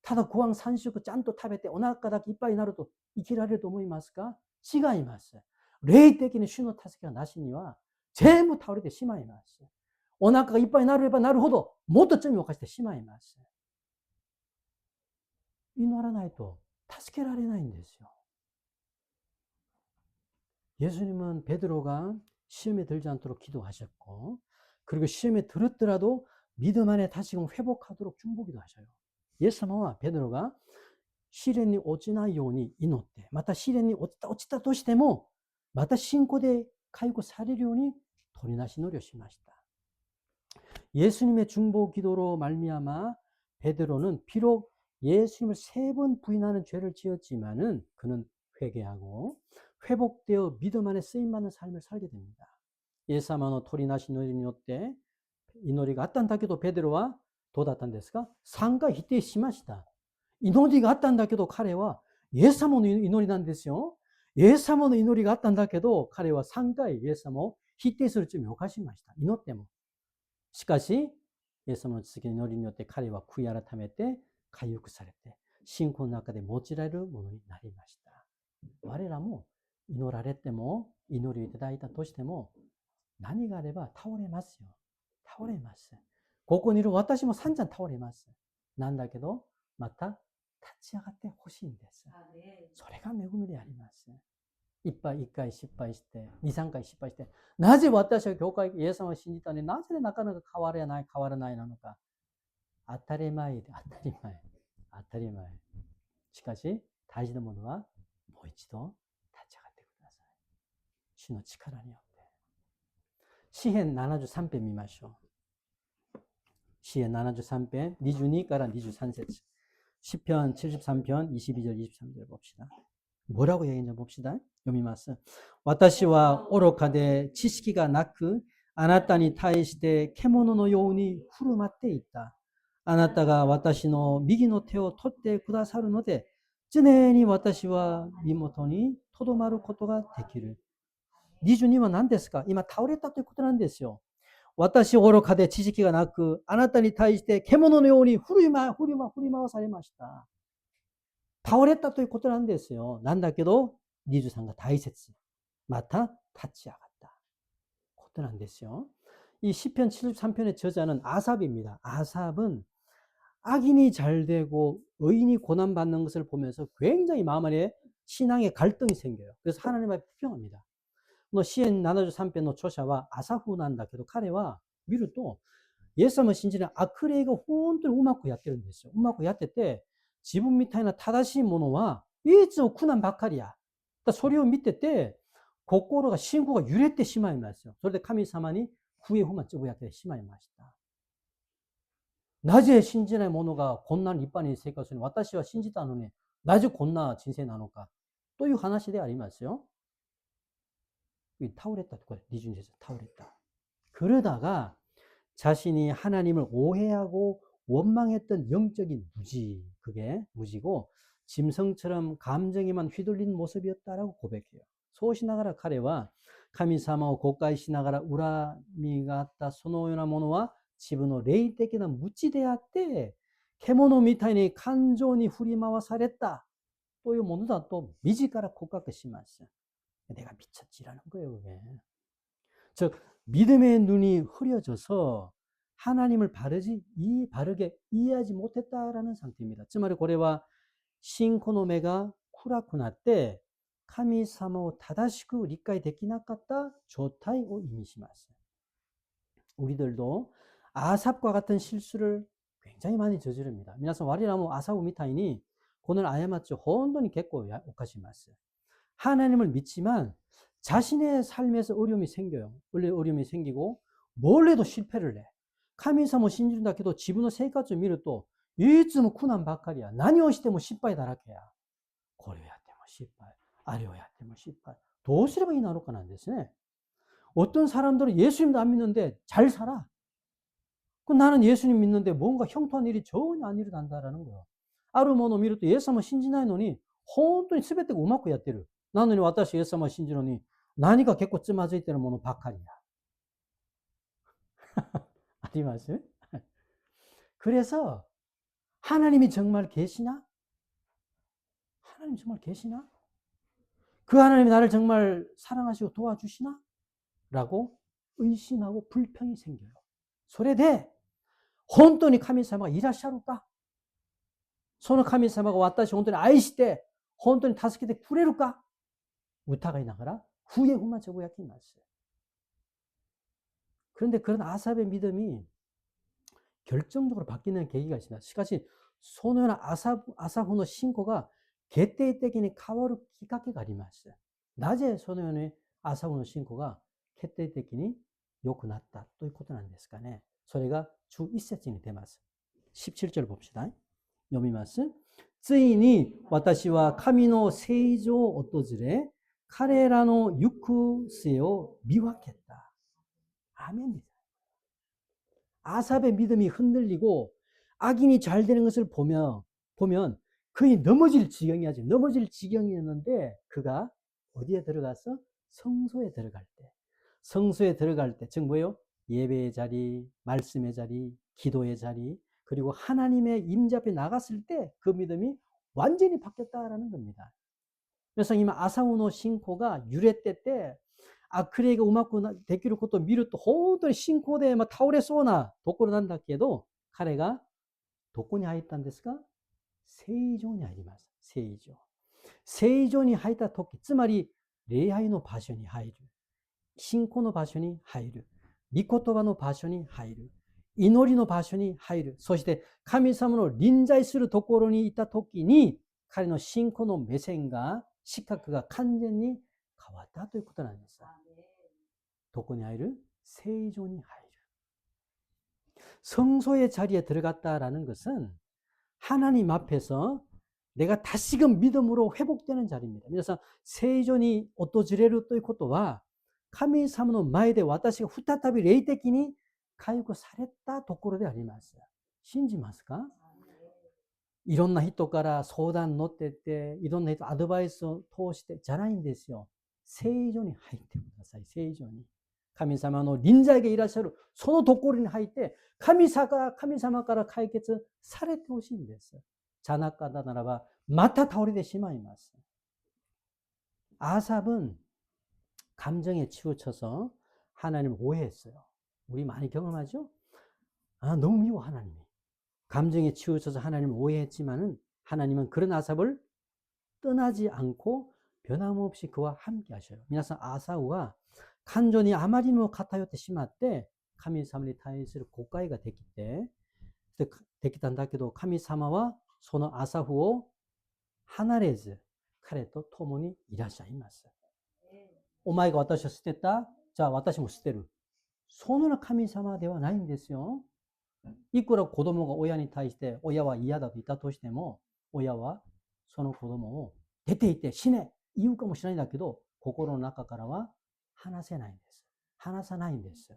ただご飯3食ちゃんと食べてお腹だけいっぱいになると生きられると思いますか？違います。霊的に主の助けがなしには全部倒れてしまいます。お腹がいっぱいになればなるほどもっと罪を犯してしまいます。祈らないと助けられないんですよ。예수님은 베드로가 시험에 들지 않도록 기도하셨고, 그리고 시험에 들었더라도 믿음 안에 다시금 회복하도록 중보기도 하셔요. 예수님은 베드로가 시련이 오지나 요니 이노때, 마타 시련이 오치다 도시되모, 마타 신고대 가이고 사리려니 도리나시 노려시마시다. 예수님의 중보기도로 말미암아 베드로는 비록 예수님을 3번 부인하는 죄를 지었지만은 그는 회개하고 회복되어 믿음 안에 쓰임받는 삶을 살게 됩니다. 예사마노 토리나시 노리노 때 이노리가あったんだけど 베드로와 どうだったんですか? 3回否定しました。祈りがあったんだけど彼はイエス様の祈りなんですよ。イエス様の祈りがあったんだけど彼は3回イエス様を否定する罪を犯しました。祈っても。しかし、イエス様の続きの祈りによって彼は悔い改めて回復されて信仰の中で用いられるものになりました。我らも祈られても祈りをいただいたとしても何があれば倒れますよ。倒れます。ここにいる私も散々倒れます。なんだけどまた立ち上がってほしいんです。それが恵みであります。1回失敗して、2、3回失敗して、なぜ私は教会、イエス様を信じたのになぜなかなか変わらないなのか。当たり前。しかし、大事なものは、もう一度立ち上がってください。主の力によって。詩編73編見ましょう。詩編73編22から23節。시편 73편 22절 23절 봅시다. 뭐라고 얘기했는지 봅시다. 読みます。私は愚かで知識がなく、あなたに対して獣のように振る舞っていた。あなたが私の右の手を取ってくださるので、常に私は身元にとどまることができる。22は何ですか？今倒れたということなんですよ。私愚かで知識がなく、あなたに対して獣のように振り回されました。倒れたということなんですよ。なんだけど、23が大切。また立ち上がったことなんですよ。이 시편 73편의 저자는 아삽입니다. 아삽은 악인이 잘 되고 의인이 고난받는 것을 보면서 굉장히 마음 안에 신앙의 갈등이 생겨요. 그래서 하나님 앞에 불평합니다. 支援73編の著者はアサフなんだけど、彼は見ると、イエス様を信じる悪霊が本当にうまくやってるんですよ。うまくやってて、自分みたいな正しいものはいつも苦難ばっかりや。それを見てて、心が、信仰が揺れてしまいますよ。それで神様に不平不満つぶやけてしまいました。なぜ信じない者がこんな立派に生活するの？私は信じたのになぜこんな人生なのかという話でありますよ。倒れたところで22節倒れた. 그러다가 자신이 하나님을 오해하고 원망했던 영적인 무지, 그게 무지고 짐승처럼 감정에만 휘둘린 모습이었다라고 고백해요. そうしながら彼は神様を誤解しながら恨みがあったそのようなものは自分の霊的な無知であって獣みたいに感情に振り回されたというものだと自ら告白します。 내가 미쳤지라는 거예요, 그게. 즉, 믿음의 눈이 흐려져서 하나님을 바르게 이해하지 못했다라는 상태입니다. つまりこれは信仰の目が暗くなって神様を正しく理解できなかった状態を意味します. 우리들도 아삽과 같은 실수를 굉장히 많이 저지릅니다. 皆さん、我らもアサフみたいにこの過ちを本当に結構犯します. 하나님을 믿지만 자신의 삶에서 어려움이 생겨요. 어려움이 생기고 뭘 해도 실패를 해. 神様を信じるんだけど自分の生活を見るといつも苦難ばっかりや。何をしても失敗だらけや。これをやっても失敗。あれをやっても失敗。どうすればいいのかなんですね。 어떤 사람들은 예수님도 안 믿는데 잘 살아. 나는 예수님 믿는데 뭔가 형통한 일이 전혀 안 일어난다라는 거예요. ある者を見るとイエス様を信じないのに本当に全てがうまくやってる。なのに私イエス様を信じるのに何か結構つまずいてるものばっかりや。あります? 그래서 하나님이 정말 계시나? 하나님 정말 계시나? 그 하나님이 나를 정말 사랑하시고 도와주시나? 라고 의심하고 불평이 생겨요. 소래대本当に神様がいらっしゃるかその神様が私本当に愛して本当に助けてくれるか疑いながら후회만 저고약했어요. 그런데 그런 아삽의 믿음이 결정적으로 바뀌는 계기가 있습니다. しかしそのようなアサフの信仰が決定的に変わるきっかけがありました。なぜそのようにアサフの信仰が決定的に良くなったということなんですかね。それが11節に出ます。17절 봅시다. 読みます。ついに私は神の聖所を訪れ、彼らの行く末を見分けた。아멘입니다. 아삽의 믿음이 흔들리고 악인이 잘 되는 것을 보면 거의 넘어질 지경이야지. 넘어질 지경이었는데 그가 어디에 들어가서 성소에 들어갈 때. 성소에 들어갈 때, 즉 뭐예요? 예배의 자리, 말씀의 자리, 기도의 자리, 그리고 하나님의 임재 앞에 나갔을 때 그 믿음이 완전히 바뀌었다라는 겁니다. 그래서 이 아사우노 신코가 유래 때 그레이가 우마쿠 데키를 것도 미루 또 호도리 신코데 막 타오레 쏘나 도코로 난다 해도 카레가 도코니 하였단 데스가 세이존이 하이리마스. 세이존. 세이존이 하이다 토끼. つまり 礼拝の 場所に入る。信仰の場所に入る。御言葉の場所に入る。祈りの場所に入る。そして神様の臨在するところにいたときに彼の信仰の目線が視覚が完全に変わったということなんです。どこに入る? 세이존이入る. 성소의 자리에 들어갔다라는 것은 하나님 앞에서 내가 다시금 믿음으로 회복되는 자리입니다. 그래서 세이존이 오토지레루ということは神様の前で私が再び霊的に回復されたところであります。信じますか？いろんな人から相談乗ってって、いろんな人アドバイスを通してじゃないんですよ。聖所に入ってください。聖所に。神様の臨在がいらっしゃるそのところに入って神様から解決されてほしいんです。じゃなかったならばまた倒れてしまいます。아삽은 감정에 치우쳐서 하나님을 오해했어요. 우리 많이 경험하죠? 너무 미워 하나님이. 감정에 치우쳐서 하나님을 오해했지만은 하나님은 그런 아삽을 떠나지 않고 변함없이 그와 함께 하셔요.皆さん 아사우가 간전이 아마리노 카타요테 시마때 카미사마니 타이스를 고가이가 됐기 때 됐기단다케도 카미사마와 소노 아사후오 하나레즈 카레토 토모니 이라샤이마스. 오마이가 와타시捨てた 자, 私も捨てる。そのような神様ではないんですよ。いくら子供が親に対して親は嫌だと言ったとしても、親はその子供を出て行って死ね言うかもしれないんだけど、心の中からは話せないんです。話さないんです。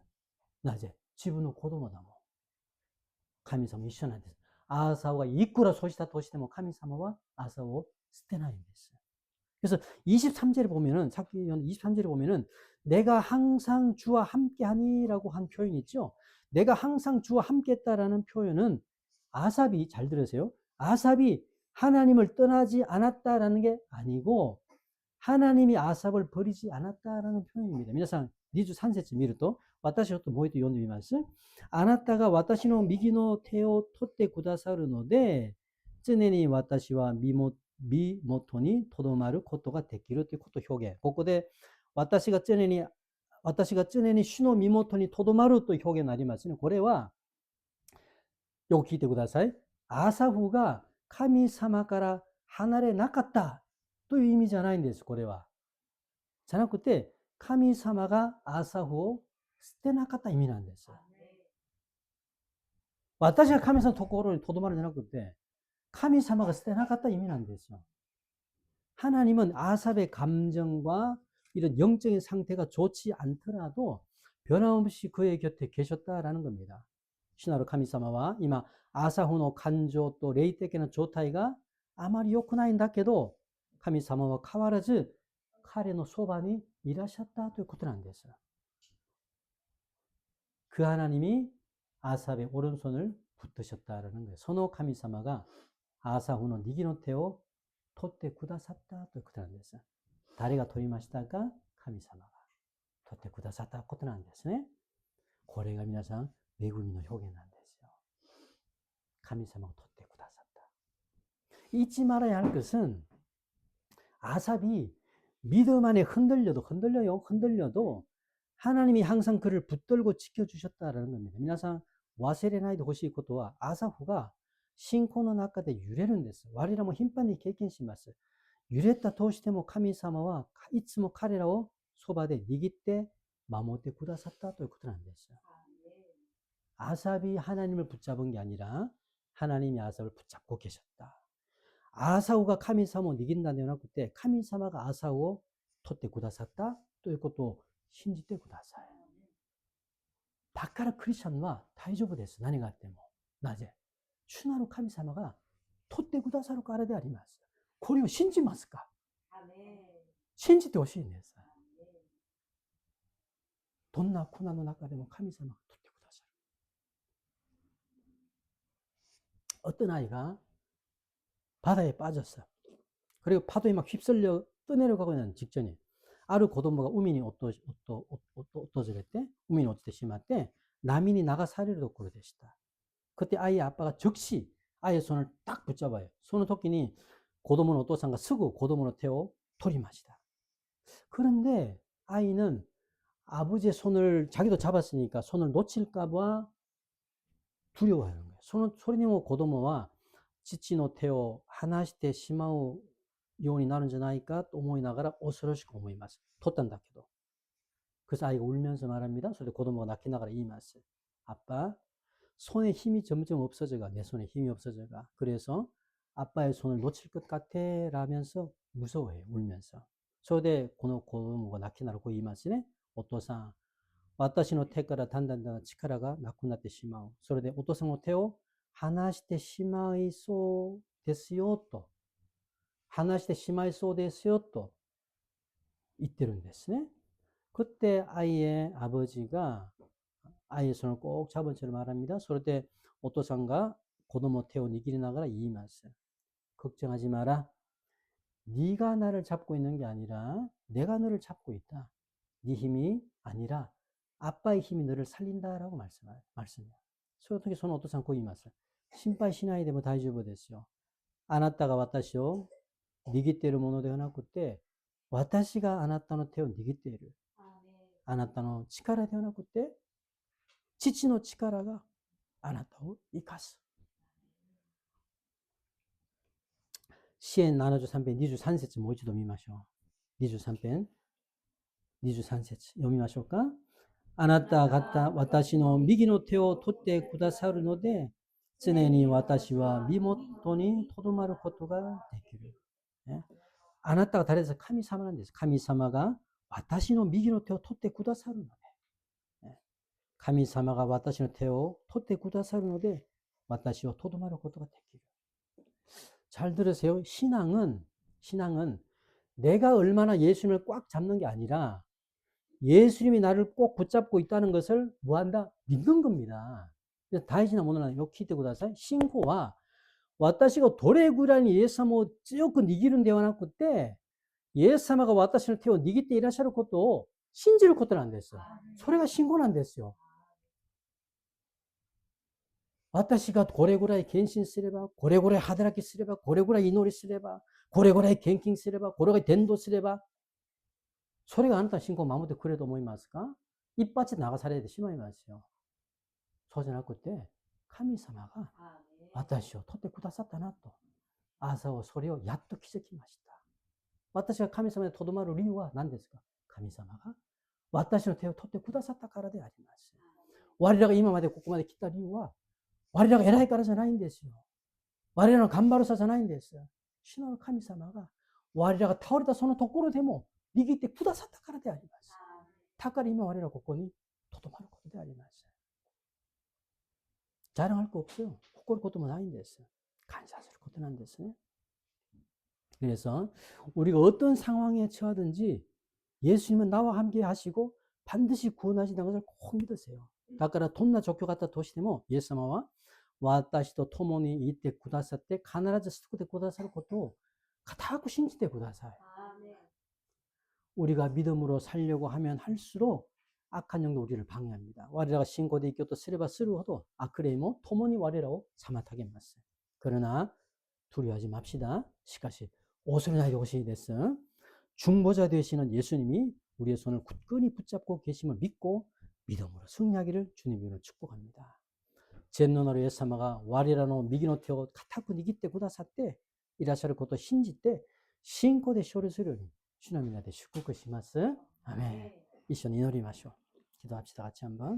なぜ？自分の子供だもん。神様一緒なんです。アーサオがいくらそうしたとしても神様はアーサオを捨てないんです。그래서 23절에 보면은, 23절에 보면은, 내가 항상 주와 함께 하니라고 한 표현이 있죠. 내가 항상 주와 함께 했다라는 표현은 아삽이, 잘 들으세요. 아삽이 하나님을 떠나지 않았다라는 게 아니고, 하나님이 아삽을 버리지 않았다라는 표현입니다. 皆さん、23節見ると、私をもう一度読んでみます。あなたが私の右の手を取ってくださるので、常に私は身元にとどまることができるということを表現。ここで私が常に主の身元にとどまるという表現になりますね。これはよく聞いてください。アサフが神様から離れなかったという意味じゃないんです。これは。じゃなくて神様がアサフを捨てなかった意味なんです。私が神様のところにとどまるんじゃなくて神様が捨てなかった意味なんですよ. 하나님은 아삽의 감정과 이런 영적인 상태가 좋지 않더라도 변함없이 그의 곁에 계셨다라는 겁니다. 신하로 카미사마와 이마 아사후노 간조 또 레이테케는 조타이가 아마리 요쿠나이んだけど 카미사마와 카와라즈 카레노 소반이 일하셨다ということなんです. 그 하나님이 아삽의 오른손을 붙으셨다라는 거예요. 소노 카미사마가 아사후노 니기노테오 토테 구다샀다ということなんです。誰が取りましたか？神様が取ってくださったことなんですね。これが皆さん、恵みの表現なんですよ。神様が取ってくださった。잊지 말아야 할 것은 아삽이 믿음 안에 흔들려도 하나님이 항상 그를 붙들고 지켜주셨다라는 겁니다. 皆さん忘れないでほしいことは、アサフが信仰の中で揺れるんです。我らも頻繁に経験します。揺れたとしても神様はいつも彼らをそばで握って守ってくださったということなんです。아삽이 하나님을 붙잡은 게 아니라 하나님이 아삽을 붙잡고 계셨다. 아사우가 카미사마を 握んだんではなくて、神様がアサウを取ってくださったということを信じてください。だからクリスチャンは大丈夫です。何があっても。なぜ？主なる神様が取ってくださるからであります。これを信じますか？信じてほしいんです。どんな苦難の中でも神様が取ってくださる。어떤 아이가 바다에 빠졌어. 그리고 파도에 막 휩쓸려 떠내려가고 있는 직전에 아르 고도모가 우민이 어떠저랬대? 우민이 어떻게 심한데 남인이 나가 사리를 돕고 되시다. 그때 아이의 아빠가 즉시 아이의 손을 딱 붙잡아요. 손을 토끼니 고도모는 어떠상가 쓰고 고도모는 태워 토리마시다. 그런데 아이는 아버지의 손을 자기도 잡았으니까 손을 놓칠까봐 두려워하는 거예요. 손을 소리내고 고도모와 지치노 테오 하나시테 시마우 요원이 나는 じゃないかと思いながら恐ろしく思います。取ったんだけど。 그래서 아이가 울면서 말합니다. 그래서 고도모가泣きながら言います. 아빠, 손에 힘이 점점 없어져가. 내 손에 힘이 없어져가. 그래서 아빠의 손을 놓칠 것 같아 라면서 무서워해요. 울면서. それでこの子供が泣きながらこう言いますね。お父さん、私の手からだんだん力がなくなってしまう。それでお父さんの手を離してしまいそうですよと。離してしまいそうですよと言ってるんですね。 그때 아이의 아버지가 아이의 손을 꼭 잡은 채로 말합니다. 그럴 때 오토상가 고도모 태워 니기리 나가라 이이마스. 걱정하지 마라. 네가 나를 잡고 있는 게 아니라 내가 너를 잡고 있다. 네 힘이 아니라 아빠의 힘이 너를 살린다라고 말씀해요. 소요토기 손 오토상 고이마스. 신발 신하이 되면 다이주부 됐어요. 아나타가 왔다시오. 니기 때를 모노데 하나 그때 私があなたの手を握っている。あなたの力ではなくて、父の力があなたを生かす。詩編73編23節もう一度見ましょう。23編23節読みましょうか。あなた方、私の右の手を取ってくださるので、常に私は身元にとどまることができる。ね、あなたが誰ですか？神様なんです。神様が私の右の手を取ってくださるので、神様が私の手を取ってくださるので、私をとどまることができる。잘 들으세요. 신앙은 내가 얼마나 예수님을 꽉 잡는 게 아니라 예수님이 나를 꼭 붙잡고 있다는 것을 뭐한다? 믿는 겁니다. 다이지나 오늘 요聞いてください。信仰は私がどれぐらいにイエス様を強く握るんではなくて、イエス様が私の手を握っていらっしゃることを信じることなんです。それが信仰なんですよ。私がこれぐらい献身すれば、これぐらい働きすれば、これぐらい祈りすれば、これぐらい献金すれば、これぐらい伝道すれば、それがあなたの信仰を守ってくれると思いますか？一発で流されてしまいますよ。そうじゃなくて、神様が私を取ってくださったなと。朝をそれをやっと気づきました。私が神様にとどまる理由は何ですか？神様が私の手を取ってくださったからであります。我らが今までここまで来た理由は、我らが偉いからじゃないんですよ。我らの頑張るさじゃないんです。主なる神様が我らが倒れたそのところでも握ってくださったからであります。だから今我らはここにとどまることであります。자랑할 거 없어요.誇ることもないんです。感謝することなんですね。 그래서 우리가 어떤 상황에 처하든지 예수님은 나와 함께 하시고 반드시 구원하신다는 것을 꼭 믿으세요. だからどんな状況があったとしてもイエス様は私と共にいてくださって、必ず救ってくださることを固く信じてください。 우리가 믿음으로 살려고 하면 할수록 악한 영도 우리를 방해합니다. 와리라가 신고대 있교도 쓰레바 쓰루어도 아크레이모 토모니 와리라고 사마타게 맞어요. 그러나 두려워하지 맙시다. 시카시 오스를 나에게 오시게 됐어. 중보자 되시는 예수님이 우리의 손을 굳건히 붙잡고 계심을 믿고 믿음으로 승리하기를 주님 이름으로 축복합니다. 젠노나로 예사마가 와리라노 미기노테오 카타쿠 니기때 구다사때 이라샤를 것도 신지때 신고대 쇼를 쓰려니 주님이나 대 축복을 시마스. 아멘. 이緒に祈りましょう. 기도합시다. 같이 한번.